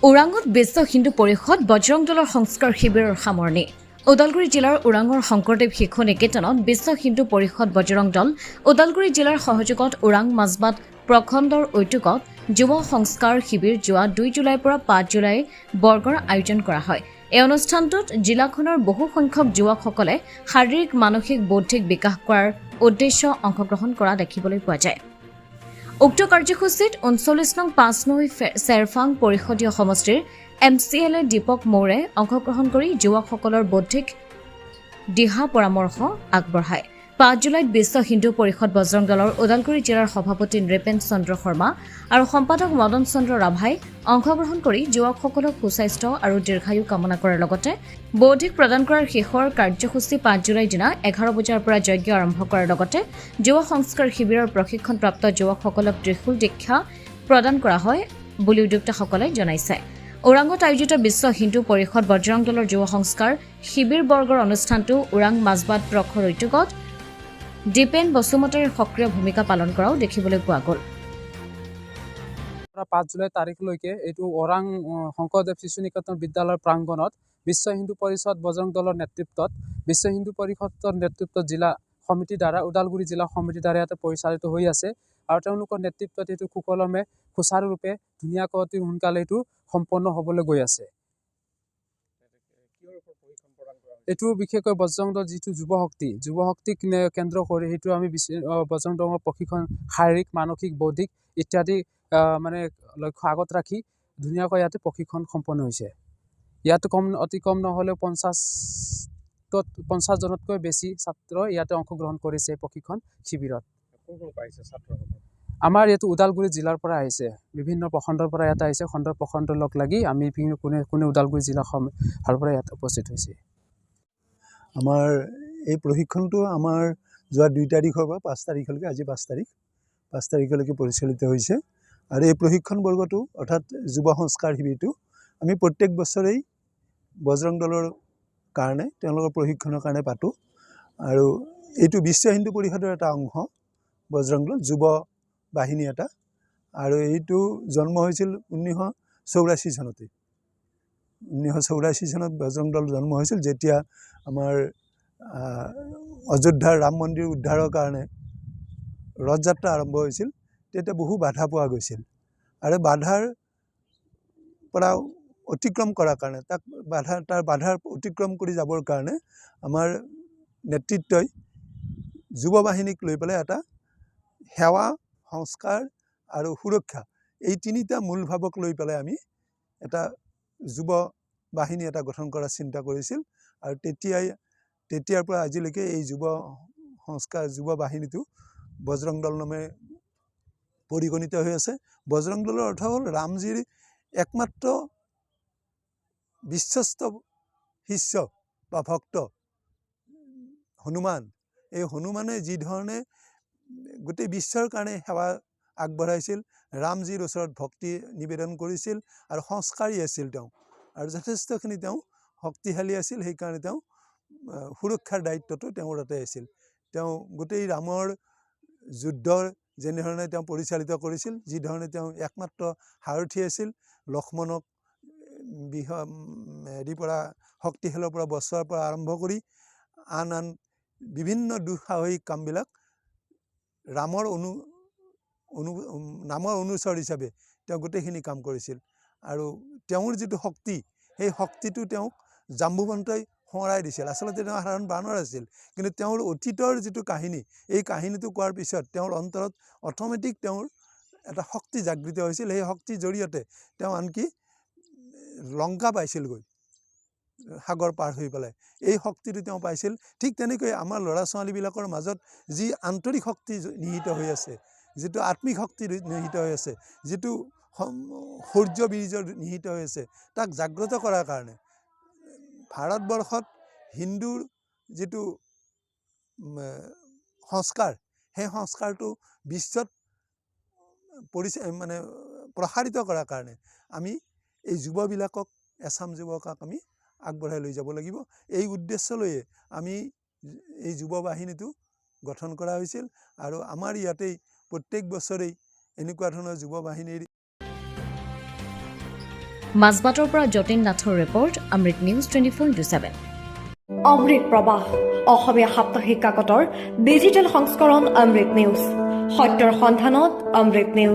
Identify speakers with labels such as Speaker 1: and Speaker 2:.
Speaker 1: ওৰাঙত বিশ্ব হিন্দু পৰিষদ বজৰং দলৰ সংস্কাৰ শিবিৰৰ সামৰণি। ওদালগুৰি জিলাৰ ওৰাঙৰ শংকৰদেৱ শিশু নিকেতনত বিশ্ব হিন্দু পৰিষদ বজৰং দল ওদালগুৰি জিলাৰ সহযোগত ওৰাং মাজবাট প্ৰখণ্ডৰ উদ্যোগত যুৱ সংস্কাৰ শিবিৰ যোৱা 2 জুলাইৰ পৰা 5 জুলাই বৰ্গৰ আয়োজন কৰা হয়। এই অনুষ্ঠানটোত জিলাখনৰ বহু সংখ্যক যুৱকসকলে শাৰীৰিক মানসিক বৌদ্ধিক বিকাশ কৰাৰ উদ্দেশ্য অংশগ্ৰহণ কৰা দেখিবলৈ পোৱা যায়। উক্ত কাৰ্যসূচীত 39 নং 5 নৈ চেৰফাং পৰিষদীয় সমষ্টিৰ MCLA দীপক মৌৰে অংশগ্ৰহণ কৰি যুৱকসকলৰ বৌদ্ধিক দিহা পৰামৰ্শ আগবঢ়ায়। 5 জুলাইত বিশ্ব হিন্দু পৰিষদ বজৰং দলৰ ওদালগুৰি জিলাৰ সভাপতি নৃপেন চন্দ্ৰ শৰ্মা আৰু সম্পাদক মদন চন্দ্ৰ ৰাভাই অংশগ্ৰহণ কৰি যুৱকসকলক সুস্বাস্থ্য আৰু দীৰ্ঘায়ু কামনা কৰাৰ লগতে বৌদ্ধিক প্ৰদান কৰাৰ শেষৰ কাৰ্যসূচী 5 জুলাই দিনা 11 বজাৰ পৰা যজ্ঞ আৰম্ভ কৰাৰ লগতে যুৱ সংস্কাৰ শিবিৰৰ প্ৰশিক্ষণপ্ৰাপ্ত যুৱকসকলক ত্ৰিশূল দীক্ষা প্ৰদান কৰা হয় বুলি উদ্যোক্তাসকলে জনাইছে। ওৰাঙত আয়োজিত বিশ্ব হিন্দু পৰিষদ বজৰং দলৰ যুৱ সংস্কাৰ শিবিৰ বৰ্গৰ অনুষ্ঠানটো ওৰাং মাজবাট প্ৰখৰ উদ্যোগত দীপেন বসুমতাৰীৰ সক্ৰিয় ভূমিকা পালন কৰাও দেখিবলৈ পোৱা গ'ল।
Speaker 2: 5 জুলাই তাৰিখলৈকে এইটো ওৰাং শংকৰদেৱ শিশু নিকেতন বিদ্যালয়ৰ প্ৰাংগণত বিশ্ব হিন্দু পৰিষদ বজৰং দলৰ নেতৃত্বত বিশ্ব হিন্দু পৰিষদৰ নেতৃত্বত জিলা সমিতিৰ দ্বাৰা ওদালগুৰি জিলা সমিতিৰ দ্বাৰা ইয়াতে পৰিচালিত হৈ আছে আৰু তেওঁলোকৰ নেতৃত্বত এইটো সুকলমে সুচাৰুৰূপে ধুনীয়াকৈ অতি সোনকালে এইটো সম্পন্ন হ'বলৈ গৈ আছে। এইটো বিশেষকৈ বজৰং দলৰ যিটো যুৱশক্তিক কেন্দ্ৰ কৰি সেইটো আমি বজৰং দলৰ প্ৰশিক্ষণ শাৰীৰিক মানসিক বৌদ্ধিক ইত্যাদি মানে লক্ষ্য আগত ৰাখি ধুনীয়াকৈ ইয়াতে প্ৰশিক্ষণ সম্পন্ন হৈছে। ইয়াত অতি কম নহ'লেও 50 জনতকৈ বেছি ছাত্ৰ ইয়াতে অংশগ্ৰহণ কৰিছে প্ৰশিক্ষণ শিবিৰত। আমাৰ ইয়াতো ওদালগুৰি জিলাৰ পৰা আহিছে, বিভিন্ন প্ৰখণ্ডৰ পৰা ইয়াত আহিছে, খণ্ড প্ৰখণ্ডৰ লগ লাগি আমি কোনে ওদালগুৰি জিলা ফালৰ পৰা ইয়াত উপস্থিত হৈছে।
Speaker 3: আমাৰ এই প্ৰশিক্ষণটো আমাৰ যোৱা 2 তাৰিখৰ পৰা 5 তাৰিখলৈকে আজি 5 তাৰিখলৈকে পৰিচালিত হৈছে আৰু এই প্ৰশিক্ষণ বৰ্গটো অৰ্থাৎ যুৱ সংস্কাৰ শিবিৰটো আমি প্ৰত্যেক বছৰেই বজৰং দলৰ কাৰণে তেওঁলোকৰ প্ৰশিক্ষণৰ কাৰণে পাতোঁ আৰু এইটো বিশ্ব হিন্দু পৰিষদৰ এটা অংশ বজৰং দল যুৱ বাহিনী এটা আৰু এইটো জন্ম হৈছিল 1984 চনতে। 1984 চনত বজৰং দল জন্ম হৈছিল, যেতিয়া আমাৰ অযোধ্যাৰ ৰাম মন্দিৰ উদ্ধাৰৰ কাৰণে ৰথ যাত্ৰা আৰম্ভ হৈছিল। তেতিয়া বহু বাধা পোৱা গৈছিল আৰু বাধাৰ পৰা অতিক্ৰম কৰাৰ কাৰণে তাৰ বাধাৰ অতিক্ৰম কৰি যাবৰ কাৰণে আমাৰ নেতৃত্বই যুৱ বাহিনীক লৈ পেলাই এটা সেৱা সংস্কাৰ আৰু সুৰক্ষা এই 3টা মূল ভাৱক লৈ পেলাই আমি এটা যুৱ বাহিনী এটা গঠন কৰাৰ চিন্তা কৰিছিল আৰু তেতিয়াৰ পৰা আজিলৈকে এই যুৱ বাহিনীটো বজৰং দল নামে পৰিগণিত হৈ আছে। বজৰং দলৰ অৰ্থ হ'ল ৰামজীৰ একমাত্ৰ বিশ্বস্ত শিষ্য বা ভক্ত হনুমান। এই হনুমানে যি ধৰণে গোটেই বিশ্বৰ কাৰণে সেৱা আগবঢ়াইছিল, ৰামজীৰ ওচৰত ভক্তি নিবেদন কৰিছিল আৰু সংস্কাৰী আছিল তেওঁ আৰু যথেষ্টখিনি তেওঁ শক্তিশালী আছিল। সেইকাৰণে তেওঁ সুৰক্ষাৰ দায়িত্বটো তেওঁৰ তাতে আছিল। তেওঁ গোটেই ৰামৰ যুদ্ধৰ যেনেধৰণে তেওঁ পৰিচালিত কৰিছিল, যি ধৰণে তেওঁ একমাত্ৰ সাৰথি আছিল, লক্ষ্মণক পৰা শক্তিশালৰ পৰা বচোৱাৰ পৰা আৰম্ভ কৰি আন বিভিন্ন দুঃসাহসিক কামবিলাক নামৰ অনুচৰ হিচাপে তেওঁ গোটেইখিনি কাম কৰিছিল আৰু তেওঁৰ যিটো শক্তি, সেই শক্তিটো তেওঁক জাম্বুবন্তই সোঁৱৰাই দিছিল। আচলতে তেওঁ সাধাৰণ বানৰ আছিল, কিন্তু তেওঁৰ অতীতৰ যিটো কাহিনী, এই কাহিনীটো কোৱাৰ পিছত তেওঁৰ অন্তৰত অট'মেটিক তেওঁৰ এটা শক্তি জাগৃত হৈছিল। সেই শক্তিৰ জৰিয়তে তেওঁ আনকি লংকা পাইছিলগৈ সাগৰ পাৰ হৈ পেলাই। এই শক্তিটো তেওঁ পাইছিল। ঠিক তেনেকৈ আমাৰ ল'ৰা ছোৱালীবিলাকৰ মাজত যি আন্তৰিক শক্তি নিহিত হৈ আছে, যিটো আত্মিক শক্তি নিহিত হৈ আছে, যিটো সৌৰ্য বীৰ্য নিহিত হৈ আছে, তাক জাগ্ৰত কৰাৰ কাৰণে ভাৰতবৰ্ষত হিন্দুৰ যিটো সংস্কাৰ, সেই সংস্কাৰটো বিশ্বত প্ৰসাৰিত কৰাৰ কাৰণে আমি এই যুৱবিলাকক, এছাম যুৱকক আমি আগবঢ়াই লৈ যাব লাগিব। এই উদ্দেশ্য লৈয়ে আমি এই যুৱ বাহিনীটো গঠন কৰা হৈছিল আৰু আমাৰ ইয়াতেই প্ৰত্যেক বছৰেই এনেকুৱা ধৰণৰ যুৱ বাহিনীৰ
Speaker 1: মাজবাটৰ পৰা যতীন নাথৰ ৰিপৰ্ট, অমৃত নিউজ 24/7।
Speaker 4: অমৃত প্ৰবাহ অসমীয়া সাপ্তাহিক কাকতৰ ডিজিটেল সংস্কৰণ অমৃত নিউজ, সত্যৰ সন্ধানত অমৃত নিউজ।